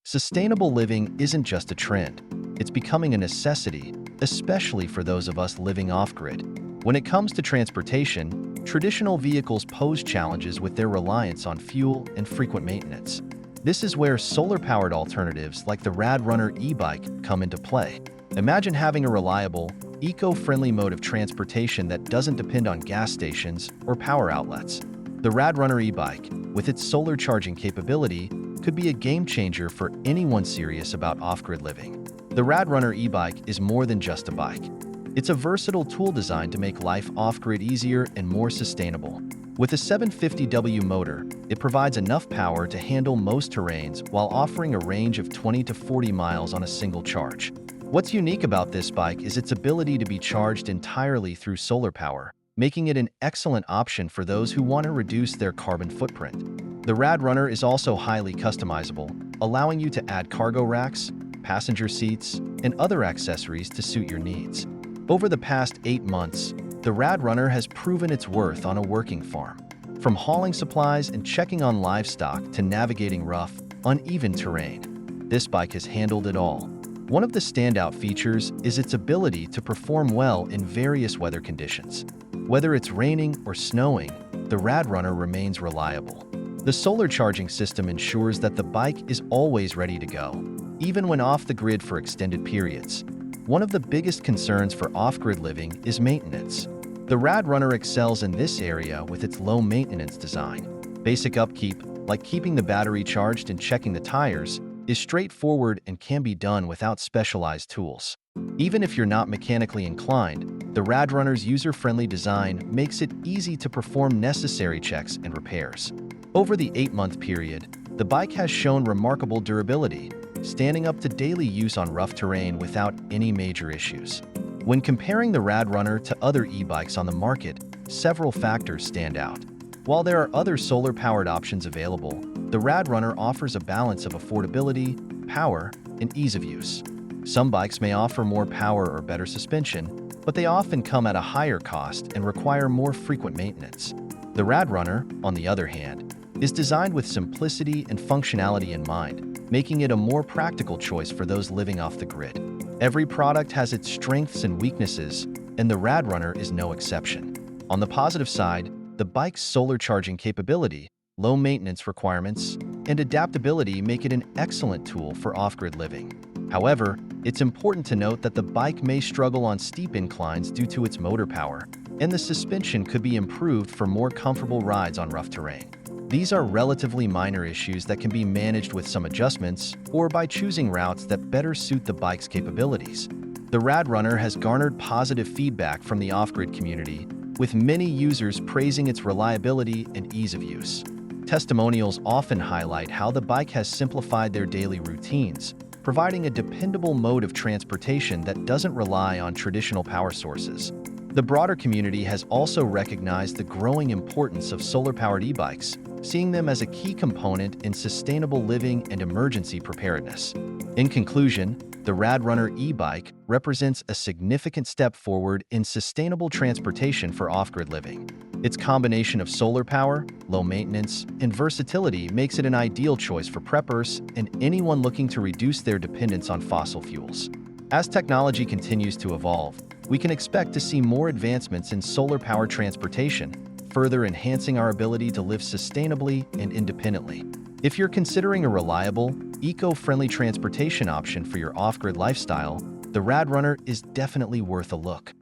Sustainable living isn't just a trend, it's becoming a necessity, especially for those of us living off-grid. When it comes to transportation, traditional vehicles pose challenges with their reliance on fuel and frequent maintenance. This is where solar-powered alternatives like the RadRunner e-bike come into play. Imagine having a reliable, eco-friendly mode of transportation that doesn't depend on gas stations or power outlets. The RadRunner e-bike, with its solar charging capability, could be a game-changer for anyone serious about off-grid living. The RadRunner e-bike is more than just a bike. It's a versatile tool designed to make life off-grid easier and more sustainable. With a 750W motor, it provides enough power to handle most terrains while offering a range of 20 to 40 miles on a single charge. What's unique about this bike is its ability to be charged entirely through solar power, making it an excellent option for those who want to reduce their carbon footprint. The RadRunner is also highly customizable, allowing you to add cargo racks, passenger seats, and other accessories to suit your needs. Over the past 8 months, the RadRunner has proven its worth on a working farm. From hauling supplies and checking on livestock to navigating rough, uneven terrain, this bike has handled it all. One of the standout features is its ability to perform well in various weather conditions. Whether it's raining or snowing, the RadRunner remains reliable. The solar charging system ensures that the bike is always ready to go, even when off the grid for extended periods. One of the biggest concerns for off-grid living is maintenance. The RadRunner excels in this area with its low-maintenance design. Basic upkeep, like keeping the battery charged and checking the tires, is straightforward and can be done without specialized tools. Even if you're not mechanically inclined, the RadRunner's user-friendly design makes it easy to perform necessary checks and repairs. Over the 8-month period, the bike has shown remarkable durability, standing up to daily use on rough terrain without any major issues. When comparing the RadRunner to other e-bikes on the market, several factors stand out. While there are other solar-powered options available, the RadRunner offers a balance of affordability, power, and ease of use. Some bikes may offer more power or better suspension, but they often come at a higher cost and require more frequent maintenance. The RadRunner, on the other hand, is designed with simplicity and functionality in mind, making it a more practical choice for those living off the grid. Every product has its strengths and weaknesses, and the RadRunner is no exception. On the positive side, the bike's solar charging capability, low maintenance requirements, and adaptability make it an excellent tool for off-grid living. However, it's important to note that the bike may struggle on steep inclines due to its motor power, and the suspension could be improved for more comfortable rides on rough terrain. These are relatively minor issues that can be managed with some adjustments or by choosing routes that better suit the bike's capabilities. The RadRunner has garnered positive feedback from the off-grid community, with many users praising its reliability and ease of use. Testimonials often highlight how the bike has simplified their daily routines, providing a dependable mode of transportation that doesn't rely on traditional power sources. The broader community has also recognized the growing importance of solar-powered e-bikes, seeing them as a key component in sustainable living and emergency preparedness. In conclusion, the RadRunner e-bike represents a significant step forward in sustainable transportation for off-grid living. Its combination of solar power, low maintenance, and versatility makes it an ideal choice for preppers and anyone looking to reduce their dependence on fossil fuels. As technology continues to evolve, we can expect to see more advancements in solar-powered transportation, further enhancing our ability to live sustainably and independently. If you're considering a reliable, eco-friendly transportation option for your off-grid lifestyle, the RadRunner is definitely worth a look.